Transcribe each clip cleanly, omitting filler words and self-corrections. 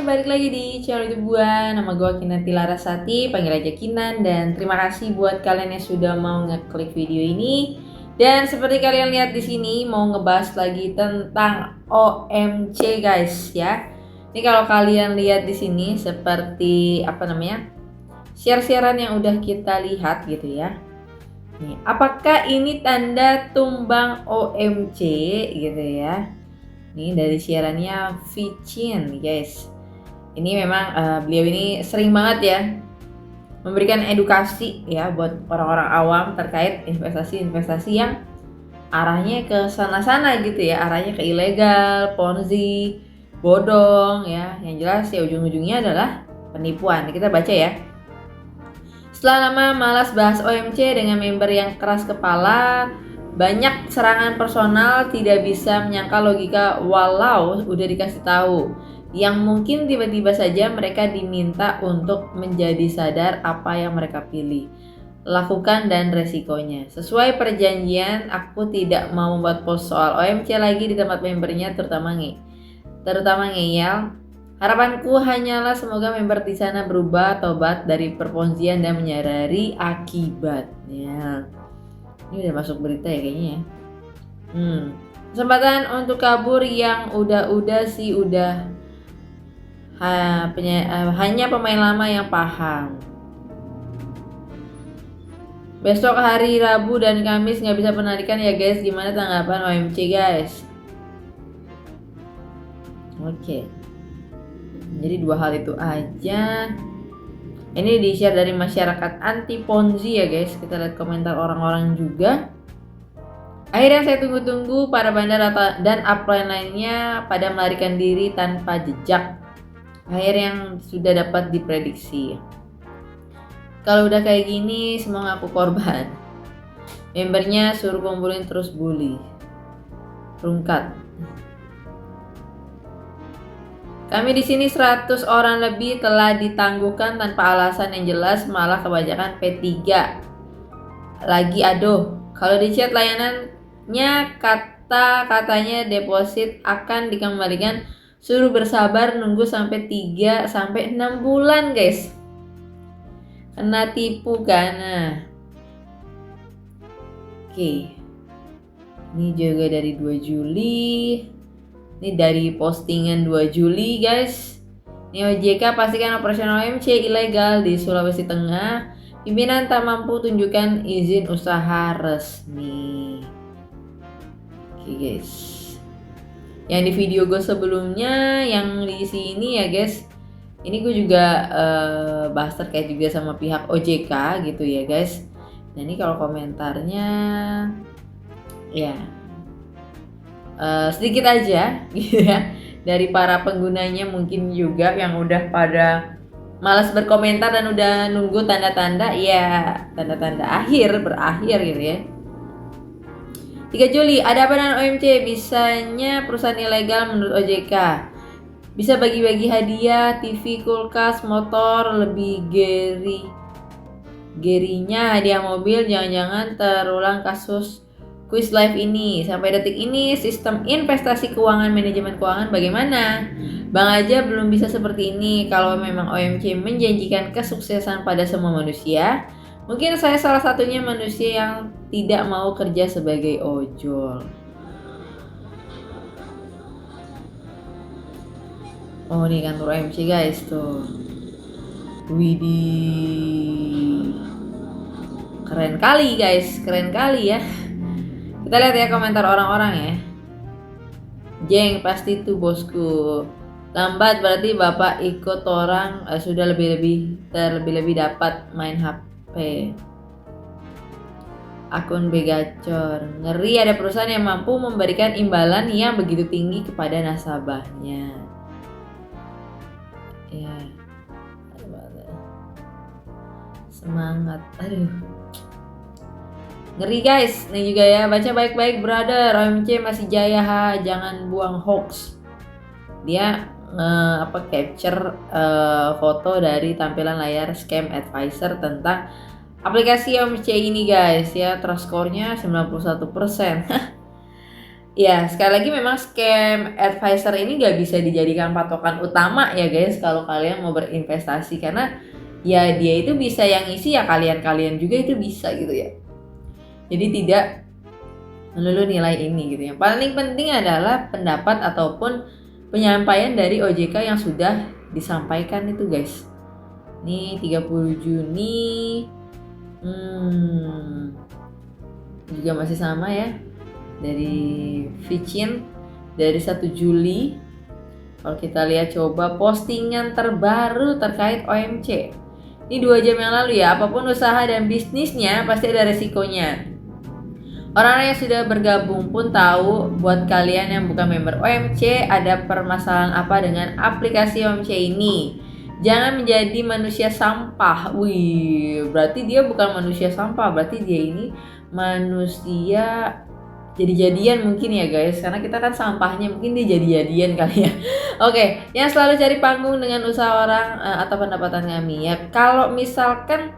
balik lagi di channel YouTube gua. Nama gua Kinanti Larasati, panggil aja Kinan. Dan terima kasih buat kalian yang sudah mau ngeklik video ini. Dan seperti kalian lihat di sini, mau ngebahas lagi tentang OMC guys ya. Ini kalau kalian lihat di sini seperti share-sharean yang udah kita lihat gitu ya. Nih, apakah ini tanda tumbang OMC gitu ya? Ini dari siarannya Vicin guys. Ini memang beliau ini sering banget ya memberikan edukasi ya buat orang-orang awam terkait investasi-investasi yang arahnya ke sana-sana gitu ya, arahnya ke ilegal, ponzi, bodong ya. Yang jelas ya ujung-ujungnya adalah penipuan. Kita baca ya. Setelah lama malas bahas OMC dengan member yang keras kepala, banyak serangan personal, tidak bisa menyangka logika walau udah dikasih tahu. Yang mungkin tiba-tiba saja mereka diminta untuk menjadi sadar apa yang mereka pilih, lakukan dan resikonya. Sesuai perjanjian, aku tidak mau membuat post soal OMC lagi di tempat membernya, terutama ngeyel. Harapanku hanyalah semoga member di sana berubah, tobat dari perponzian dan menyadari akibatnya. Ini udah masuk berita ya kayaknya ya. Kesempatan untuk kabur yang udah sih udah hanya pemain lama yang paham. Besok hari Rabu dan Kamis nggak bisa penarikan ya guys. Gimana tanggapan OMC guys? Oke. Jadi dua hal itu aja. Ini di-share dari masyarakat anti ponzi ya guys. Kita lihat komentar orang-orang juga. Akhirnya saya tunggu-tunggu para bandar dan upline lainnya pada melarikan diri tanpa jejak. Akhir yang sudah dapat diprediksi. Kalau udah kayak gini semua ngaku korban. Membernya suruh kumpulin terus bully. Rungkat. Kami di sini 100 orang lebih telah ditangguhkan tanpa alasan yang jelas, malah kebanyakan P3. Lagi aduh, kalau di chat layanannya katanya deposit akan dikembalikan, suruh bersabar nunggu sampai 3 sampai 6 bulan, guys. Kena tipu kan. Nah. Oke. Ini juga dari 2 Juli. Ini dari postingan 2 Juli guys. Ini OJK pastikan operasional OMC ilegal di Sulawesi Tengah. Pimpinan tak mampu tunjukkan izin usaha resmi. Oke guys. Yang di video gue sebelumnya yang di sini ya guys. Ini gue juga bahas terkait juga sama pihak OJK gitu ya guys. Nah ini kalau komentarnya ya sedikit aja gitu ya dari para penggunanya, mungkin juga yang udah pada malas berkomentar dan udah nunggu tanda-tanda berakhir gitu ya. 3 Juli, ada apa dengan OMC? Bisanya perusahaan ilegal menurut OJK. Bisa bagi-bagi hadiah, TV, kulkas, motor, lebih gerinya hadiah mobil. Jangan-jangan terulang kasus Quiz Live ini. Sampai detik ini sistem investasi keuangan, manajemen keuangan bagaimana? Bang aja belum bisa seperti ini. Kalau memang OMC menjanjikan kesuksesan pada semua manusia, mungkin saya salah satunya manusia yang tidak mau kerja sebagai ojol. Oh ini kantor OMC guys tuh. Widih. Keren kali guys, keren kali ya. Kita lihat ya komentar orang-orang ya. Jeng pasti tuh bosku. Lambat berarti bapak ikut orang sudah lebih dapat main HP. Akun begacor. Ngeri ada perusahaan yang mampu memberikan imbalan yang begitu tinggi kepada nasabahnya. Ya. Semangat. Aduh. Ngeri guys, nih juga ya, baca baik-baik brother. OMC masih jaya jangan buang hoax. Dia capture foto dari tampilan layar scam advisor tentang aplikasi OMC ini guys ya. Trust score-nya 91%. Ya, sekali lagi memang scam advisor ini gak bisa dijadikan patokan utama ya guys kalau kalian mau berinvestasi, karena ya dia itu bisa yang isi ya kalian juga itu bisa gitu ya. Jadi tidak melulu nilai ini gitu. Yang paling penting adalah pendapat ataupun penyampaian dari OJK yang sudah disampaikan itu guys. Ini 30 Juni juga masih sama ya, dari Vicin dari 1 Juli. Kalau kita lihat coba postingan terbaru terkait OMC, ini 2 jam yang lalu ya. Apapun usaha dan bisnisnya pasti ada resikonya. Orang-orang yang sudah bergabung pun tahu. Buat kalian yang bukan member OMC, ada permasalahan apa dengan aplikasi OMC ini? Jangan menjadi manusia sampah. Wih, berarti dia bukan manusia sampah, berarti dia ini manusia jadi-jadian mungkin ya guys, karena kita kan sampahnya, mungkin dia jadi-jadian kali ya. Oke, yang selalu cari panggung dengan usaha orang atau pendapatan kami ya. Kalau misalkan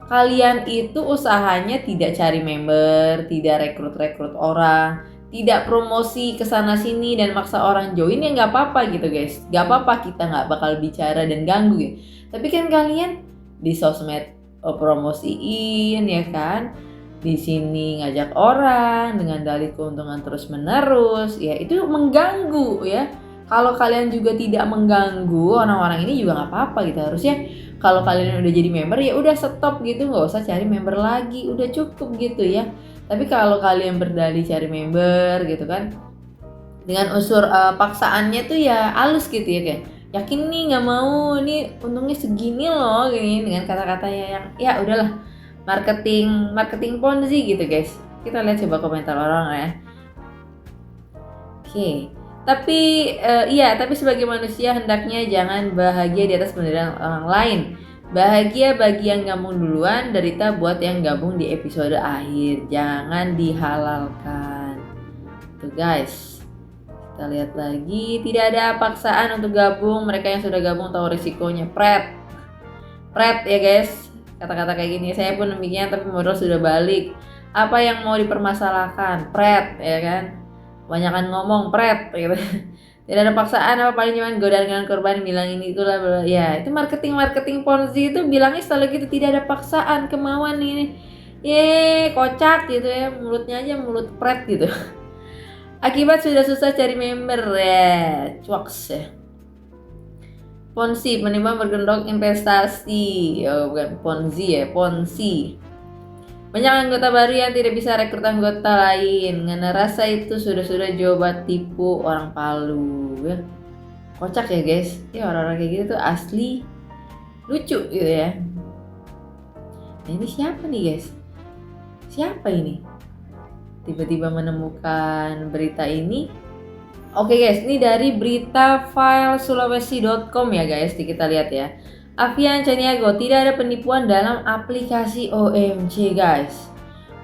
kalian itu usahanya tidak cari member, tidak rekrut orang, tidak promosi kesana sini dan maksa orang join, ya nggak apa-apa gitu guys. Nggak apa-apa, kita nggak bakal bicara dan ganggu ya. Tapi kan kalian di sosmed promosiin ya kan, di sini ngajak orang dengan dalih keuntungan terus menerus, ya itu mengganggu ya. Kalau kalian juga tidak mengganggu orang-orang ini juga nggak apa-apa gitu. Harusnya kalau kalian udah jadi member ya udah stop gitu, nggak usah cari member lagi, udah cukup gitu ya. Tapi kalau kalian berdalih cari member gitu kan, dengan unsur paksaannya tuh ya halus gitu ya, kayak yakin nih nggak mau, nih untungnya segini loh gini, dengan kata-katanya yang ya udahlah, marketing ponzi gitu guys. Kita lihat coba komentar orang ya. Oke. Tapi sebagai manusia hendaknya jangan bahagia di atas penderitaan orang lain. Bahagia bagi yang gabung duluan, derita buat yang gabung di episode akhir. Jangan dihalalkan. Tuh guys. Kita lihat lagi, tidak ada paksaan untuk gabung. Mereka yang sudah gabung tahu risikonya. Pret ya guys. Kata-kata kayak gini, saya pun demikian, tapi modal sudah balik. Apa yang mau dipermasalahkan? Pret ya kan. Banyakan ngomong pret gitu. Tidak ada paksaan, apa paling cuman godaan dengan korban bilang ini itulah ya. Itu marketing ponzi itu bilangnya selalu gitu, tidak ada paksaan, kemauan ini. Kocak gitu ya, mulutnya aja mulut pret gitu. Akibat sudah susah cari member ya, cuaks ya. Ponzi, menimbang bergendong investasi. Oh, bukan ponzi ya, ponzi. Banyak anggota baru yang tidak bisa rekrut anggota lain. Karena rasa itu sudah coba tipu orang Palu ya. Kocak ya guys. Ya orang-orang kayak gitu tuh asli lucu gitu ya. Nah, ini siapa nih guys? Siapa ini? Tiba-tiba menemukan berita ini. Oke guys, ini dari berita filesulawesi.com ya guys. Kita lihat ya. Avian Caniago, tidak ada penipuan dalam aplikasi OMC guys.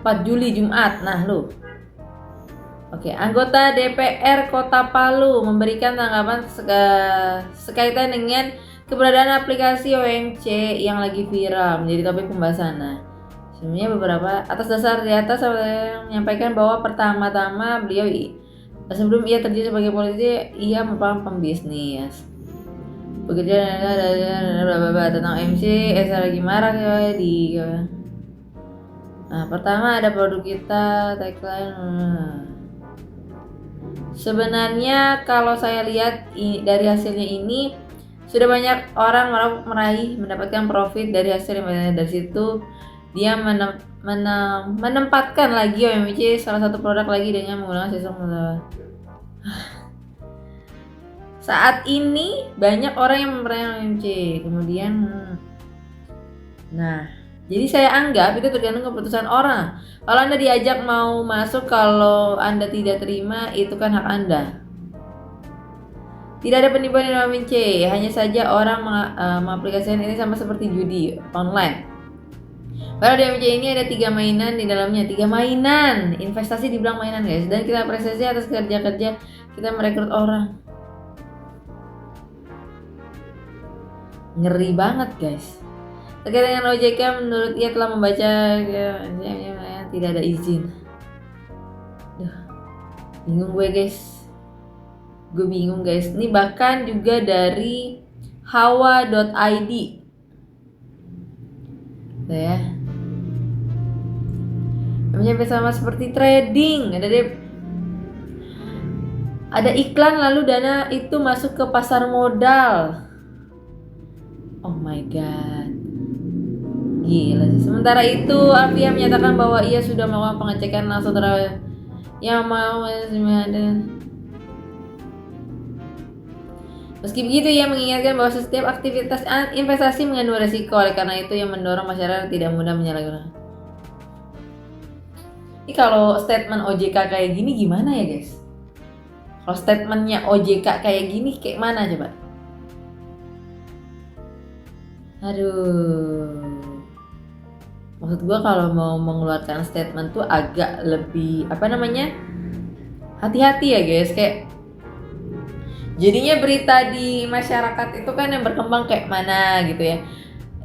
4 Juli Jumat. Nah lu. Oke, anggota DPR Kota Palu memberikan tanggapan sekaitan dengan keberadaan aplikasi OMC yang lagi viral menjadi topik pembahasan. Nah, sebenarnya beberapa atas dasar di atas saya menyampaikan bahwa pertama-tama beliau sebelum ia terjun sebagai politisi, ia merupakan pembisnis. Bekerja tentang MC, saya lagi marah ya di. Nah, pertama ada produk kita, tagline. Sebenarnya kalau saya lihat dari hasilnya ini sudah banyak orang mendapatkan profit dari hasil yang dari situ. Dia menempatkan lagi OMC salah satu produk lagi dengan menggunakan sistem. Saat ini banyak orang yang mempercayai OMC. Kemudian nah, jadi saya anggap itu tergantung keputusan orang. Kalau Anda diajak mau masuk, kalau Anda tidak terima, itu kan hak Anda. Tidak ada penipuan di OMC, hanya saja orang mengaplikasikan ini sama seperti judi online. Pada di OMC ini ada 3 mainan di dalamnya. 3 mainan, investasi dibilang mainan guys. Dan kita apresiasi atas kerja-kerja kita merekrut orang. Ngeri banget guys. Terkait dengan OJK, menurut ia telah membaca tidak ada izin. Bingung gue guys. Gue bingung guys. Ini bahkan juga dari hawa.id. Tuh ya. Namanya sama seperti trading. Ada iklan lalu dana itu masuk ke pasar modal. Oh my god. Gila sih. Sementara itu Alfia menyatakan bahwa ia sudah melakukan pengecekan langsung terhadap yang mau ada. Meski begitu, ia mengingatkan bahwa setiap aktivitas investasi mengandung resiko, oleh karena itu yang mendorong masyarakat tidak mudah menyalahgunakan. Ini kalau statement OJK kayak gini gimana ya guys? Kalau statementnya OJK kayak gini kayak mana coba? Aduh. Maksud gue kalau mau mengeluarkan statement tuh agak lebih hati-hati ya guys. Kayak jadinya berita di masyarakat itu kan yang berkembang kayak mana gitu ya.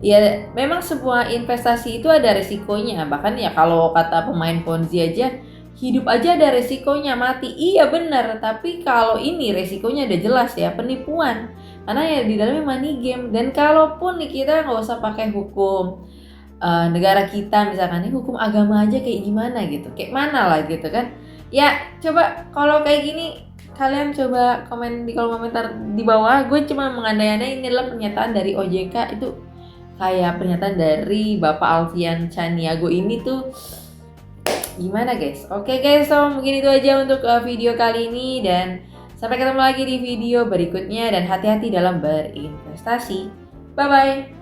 Ya memang sebuah investasi itu ada resikonya. Bahkan ya kalau kata pemain Ponzi aja, hidup aja ada resikonya, mati. Iya benar, tapi kalau ini resikonya udah jelas ya, penipuan. Karena ya di dalamnya money game. Dan kalaupun nih kita nggak usah pakai hukum negara kita, misalkan ini hukum agama aja kayak gimana gitu, kayak mana lah gitu kan. Ya coba kalau kayak gini kalian coba komen di kolom komentar di bawah. Gue cuma mengandai-andai ini adalah pernyataan dari OJK, itu kayak pernyataan dari Bapak Alfian Caniago ini tuh gimana guys? Oke guys, so mungkin itu aja untuk video kali ini, dan sampai ketemu lagi di video berikutnya, dan hati-hati dalam berinvestasi. Bye bye.